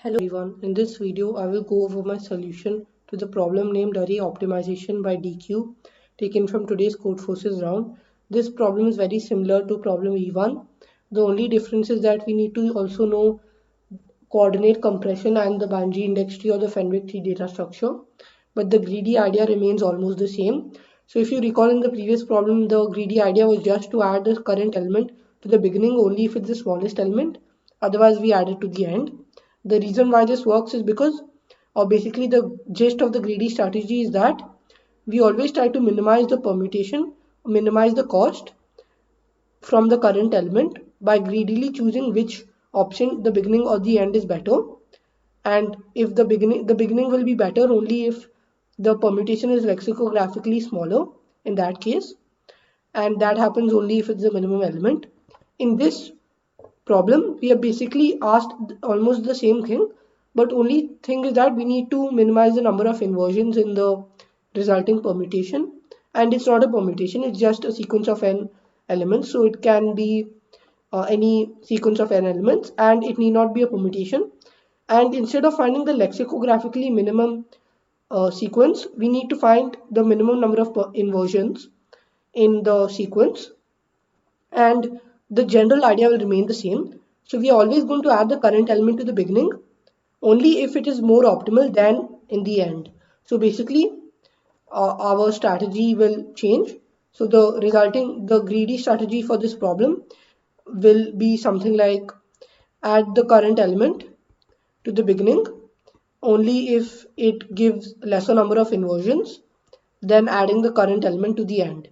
Hello everyone, in this video I will go over my solution to the problem named array optimization by DQ taken from today's Codeforces round. This problem is very similar to problem E1. The only difference is that we need to also know coordinate compression and the binary index tree or the Fenwick tree data structure, but the greedy idea remains almost the same. So if you recall in the previous problem, the greedy idea was just to add the current element to the beginning only if it's the smallest element, otherwise we add it to the end. The reason why this works is because, or basically the gist of the greedy strategy is that we always try to minimize the permutation, minimize the cost from the current element by greedily choosing which option, the beginning or the end, is better. And if the beginning will be better only if the permutation is lexicographically smaller in that case, and that happens only if it's the minimum element. In this problem we are basically asked almost the same thing, but only thing is that we need to minimize the number of inversions in the resulting permutation, and it's not a permutation, it's just a sequence of n elements, so it can be any sequence of n elements and it need not be a permutation. And instead of finding the lexicographically minimum sequence, we need to find the minimum number of inversions in the sequence, and the general idea will remain the same. So we are always going to add the current element to the beginning only if it is more optimal than in the end. So basically our strategy will change. So the greedy strategy for this problem will be something like add the current element to the beginning only if it gives lesser number of inversions than adding the current element to the end.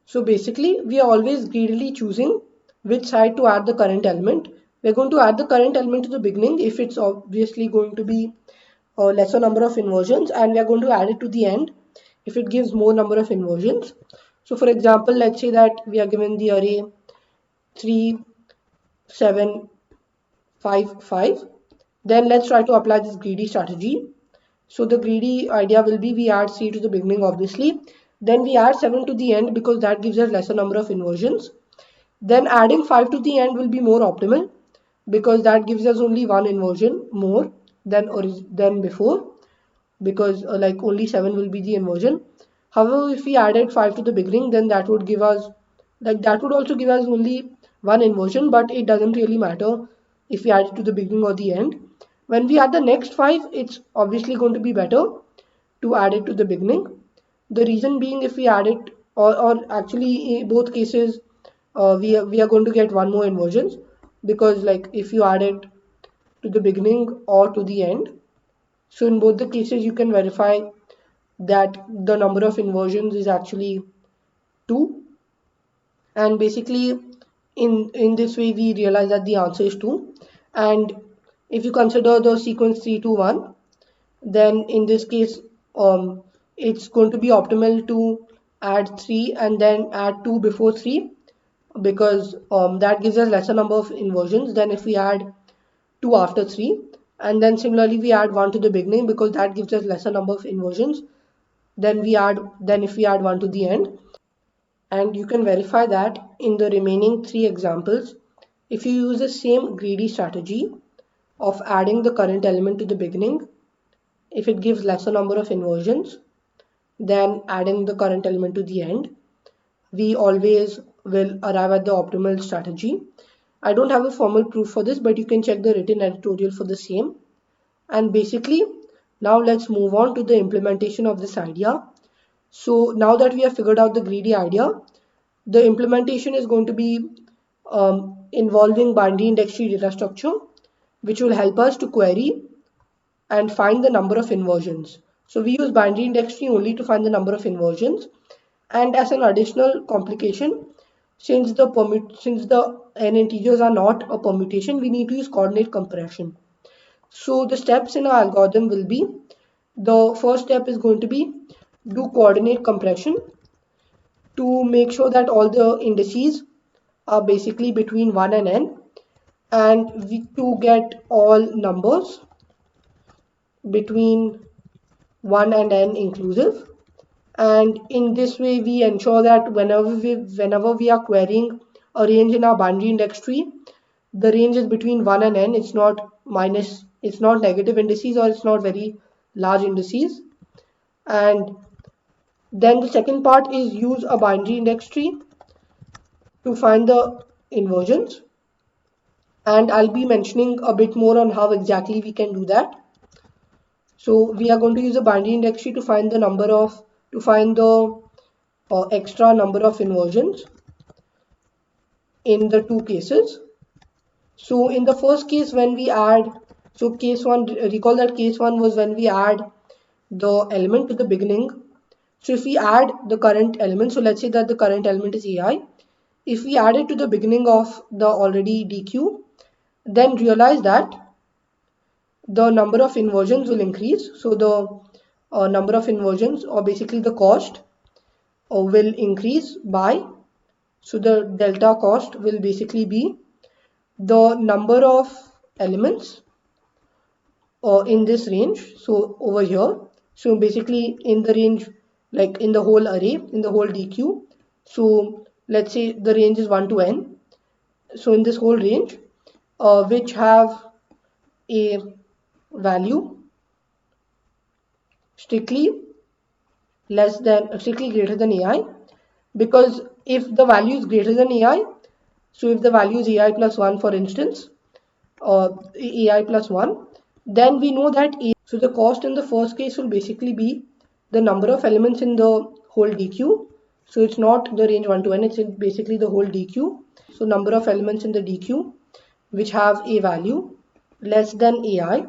So basically we are always greedily choosing which side to add the current element. We're going to add the current element to the beginning if it's obviously going to be a lesser number of inversions, and we are going to add it to the end if it gives more number of inversions. So for example, let's say that we are given the array 3, 7, 5, 5. Then let's try to apply this greedy strategy. So the greedy idea will be we add 3 to the beginning obviously. Then we add 7 to the end because that gives us lesser number of inversions. Then adding 5 to the end will be more optimal because that gives us only one inversion more than before, because like only 7 will be the inversion. However, if we added 5 to the beginning, then that would give us, like that would also give us only one inversion, but it doesn't really matter if we add it to the beginning or the end. When we add the next 5, it's obviously going to be better to add it to the beginning. The reason being, if we add it, or actually in both cases, we are going to get one more inversions, because like if you add it to the beginning or to the end, so in both the cases you can verify that the number of inversions is actually 2, and basically in this way we realize that the answer is 2. And if you consider the sequence 3 2 1, then in this case it's going to be optimal to add 3 and then add 2 before 3, because that gives us lesser number of inversions than if we add 2 after 3. And then similarly we add 1 to the beginning because that gives us lesser number of inversions than if we add 1 to the end. And you can verify that in the remaining 3 examples, if you use the same greedy strategy of adding the current element to the beginning if it gives lesser number of inversions than adding the current element to the end, we always will arrive at the optimal strategy. I don't have a formal proof for this, but you can check the written editorial for the same. And basically, now let's move on to the implementation of this idea. So now that we have figured out the greedy idea, the implementation is going to be involving binary index tree data structure, which will help us to query and find the number of inversions. So we use binary index tree only to find the number of inversions, and as an additional complication, since the n integers are not a permutation, we need to use coordinate compression. So the steps in our algorithm will be, the first step is going to be do coordinate compression to make sure that all the indices are basically between 1 and n, and to get all numbers between 1 and n inclusive. And in this way we ensure that whenever we are querying a range in our binary index tree, the range is between 1 and n, it's not minus it's not negative indices or it's not very large indices. And then the second part is use a binary index tree to find the inversions, and I'll be mentioning a bit more on how exactly we can do that. So we are going to use a binary index tree to find the extra number of inversions in the two cases. So in the first case, when we add, so case one, recall that case one was when we add the element to the beginning. So if we add the current element, so let's say that the current element is AI. If we add it to the beginning of the already DQ, then realize that the number of inversions will increase. So the number of inversions, or basically the cost, will increase by, so the delta cost will basically be the number of elements in this range. So over here, so basically in the range, like in the whole array, in the whole DQ, so let's say the range is 1 to n. So in this whole range, which have a value strictly greater than AI, because if the value is greater than AI, so if the value is AI plus 1, for instance, AI plus 1, then we know that so the cost in the first case will basically be the number of elements in the whole DQ. So it's not the range 1 to n, it's basically the whole DQ. So number of elements in the DQ which have a value less than AI.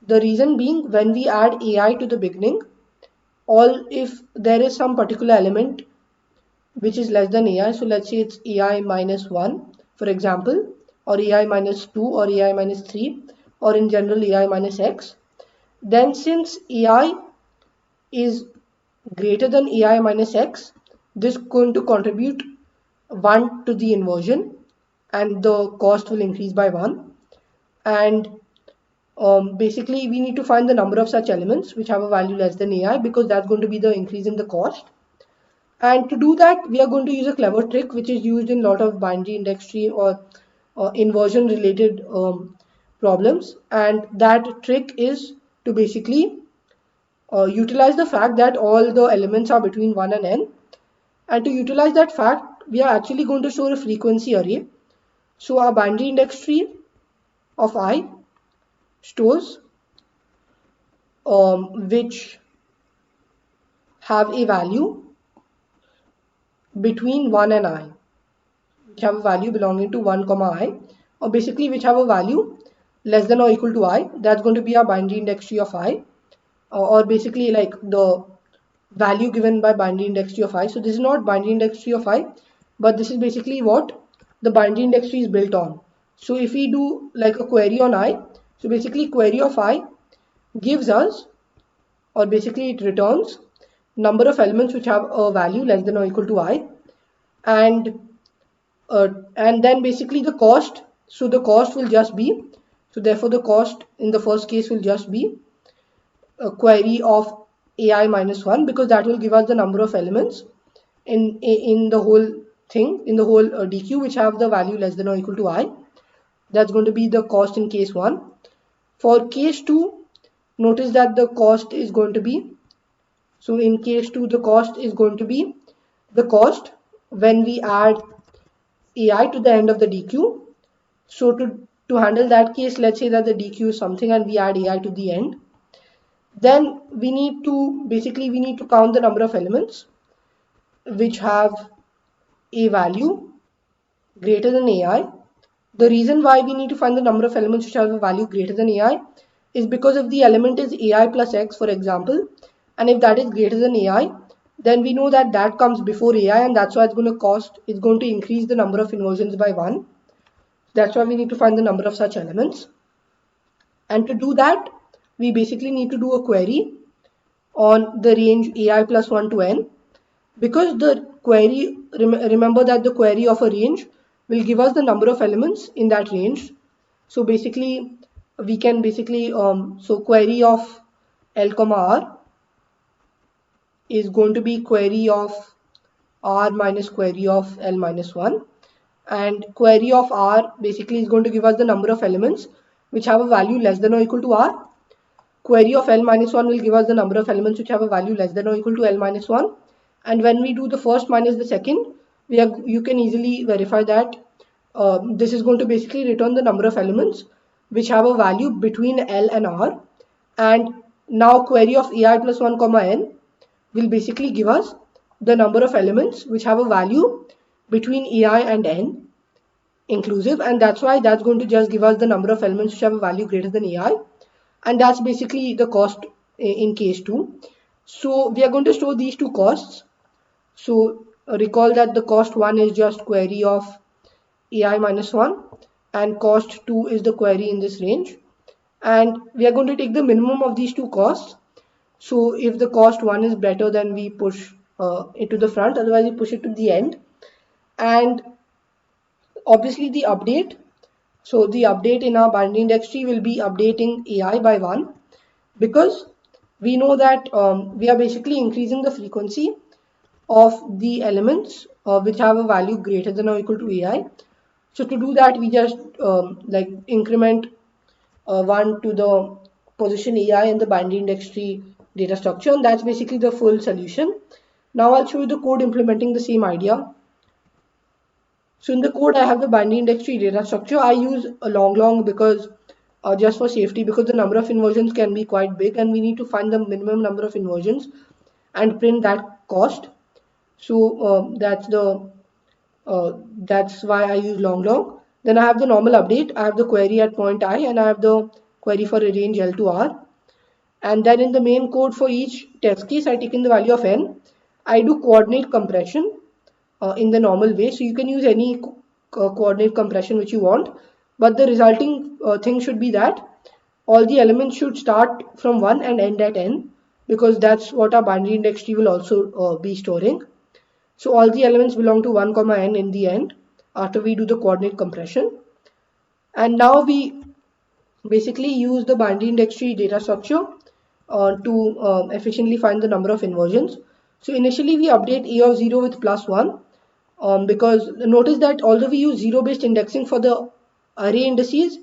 The reason being, when we add AI to the beginning, if there is some particular element which is less than AI, so let's say it's AI minus 1, for example, or AI minus 2, or AI minus 3, or in general AI minus x, then since AI is greater than AI minus x, this is going to contribute 1 to the inversion, and the cost will increase by 1. And basically we need to find the number of such elements which have a value less than AI, because that's going to be the increase in the cost. And to do that, we are going to use a clever trick which is used in a lot of binary index tree or inversion related problems. And that trick is to basically utilize the fact that all the elements are between 1 and n. And to utilize that fact, we are actually going to store a frequency array. So our binary index tree of I stores which have a value between 1 and I, which have a value belonging to 1 comma I, or basically which have a value less than or equal to I. That's going to be our binary index tree of I, or basically like the value given by binary index tree of I. So this is not binary index tree of I, but this is basically what the binary index tree is built on. So if we do like a query on I, so basically query of I gives us, or basically it returns, number of elements which have a value less than or equal to I, and then basically the cost. So the cost will just be, so therefore the cost in the first case will just be a query of AI minus 1, because that will give us the number of elements in the whole thing, in the whole DQ, which have the value less than or equal to I. That's going to be the cost in case 1. For case 2, notice that the cost is going to be, so in case 2 the cost is going to be the cost when we add AI to the end of the DQ. So to handle that case, let's say that the DQ is something and we add AI to the end, then we need to count the number of elements which have a value greater than AI. The reason why we need to find the number of elements which have a value greater than AI is because if the element is AI plus X, for example, and if that is greater than AI, then we know that that comes before AI, and that's why it's going to increase the number of inversions by 1. That's why we need to find the number of such elements. And to do that, we basically need to do a query on the range AI plus 1 to n, because the query, remember that the query of a range will give us the number of elements in that range. So basically we can so query of L comma R is going to be query of R minus query of L minus 1, and query of R basically is going to give us the number of elements which have a value less than or equal to r. Query of L minus 1 will give us the number of elements which have a value less than or equal to L minus 1. And when we do the first minus the second, you can easily verify that this is going to basically return the number of elements which have a value between L and R. And now query of AI plus 1 comma N will basically give us the number of elements which have a value between AI and N inclusive, and that's why that's going to just give us the number of elements which have a value greater than AI, and that's basically the cost in case 2. So we are going to store these two costs. So recall that the cost 1 is just query of AI minus 1 and cost 2 is the query in this range, and we are going to take the minimum of these two costs. So if the cost 1 is better, then we push it to the front, otherwise we push it to the end. And obviously the update, so the update in our binary index tree will be updating AI by 1, because we know that we are basically increasing the frequency of the elements which have a value greater than or equal to AI. So to do that, we just like increment 1 to the position AI in the binary index tree data structure, and that's basically the full solution. Now I'll show you the code implementing the same idea. So in the code, I have the binary index tree data structure. I use a long because just for safety, because the number of inversions can be quite big and we need to find the minimum number of inversions and print that cost. So that's why I use long. Then I have the normal update. I have the query at point I, and I have the query for a range L to R. And then in the main code for each test case, I take in the value of n. I do coordinate compression in the normal way. So you can use any coordinate compression which you want, but the resulting thing should be that all the elements should start from 1 and end at n, because that's what our binary index tree will also be storing. So all the elements belong to 1 comma n in the end after we do the coordinate compression. And now we basically use the binary index tree data structure to efficiently find the number of inversions. So initially we update a of 0 with plus 1, because notice that although we use 0-based indexing for the array indices,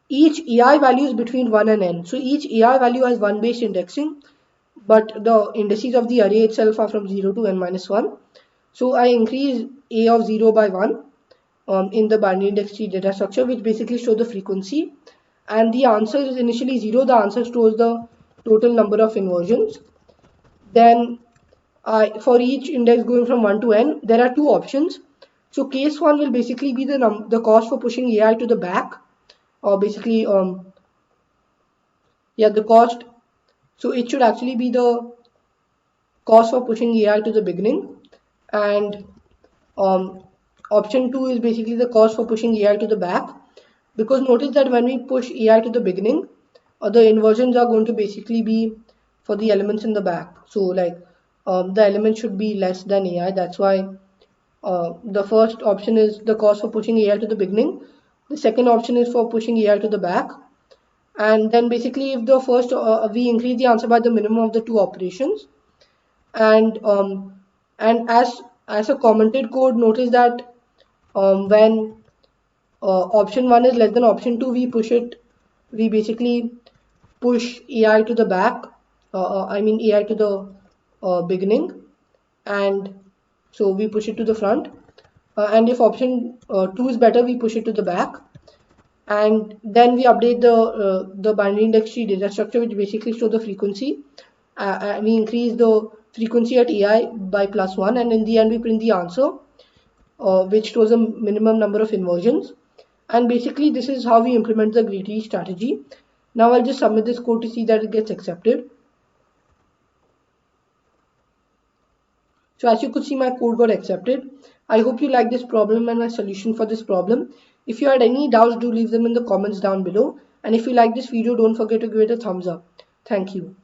each AI value is between 1 and n. So each AI value has 1-based indexing, but the indices of the array itself are from 0 to n minus 1. So I increase a of 0 by 1 in the binary index tree data structure, which basically shows the frequency. And the answer is initially 0. The answer stores the total number of inversions. Then for each index going from 1 to n, there are two options. So case 1 will basically be the cost for pushing AI to the back, or basically the cost. So it should actually be the cost for pushing AI to the beginning, and option 2 is basically the cost for pushing AI to the back, because notice that when we push AI to the beginning, the inversions are going to basically be for the elements in the back. So like the element should be less than AI. That's why the first option is the cost for pushing AI to the beginning. The second option is for pushing AI to the back. And then basically if the first, we increase the answer by the minimum of the two operations. And as a commented code, notice that when option 1 is less than option 2, we basically push AI to the back, AI to the beginning, and so we push it to the front. And if option 2 is better, we push it to the back. And then we update the binary index tree data structure, which basically shows the frequency. We increase the frequency at AI by plus 1, and in the end we print the answer, which shows a minimum number of inversions. And basically this is how we implement the greedy strategy. Now I'll just submit this code to see that it gets accepted. So as you could see, my code got accepted. I hope you like this problem and my solution for this problem. If you had any doubts, do leave them in the comments down below. And if you like this video, don't forget to give it a thumbs up. Thank you.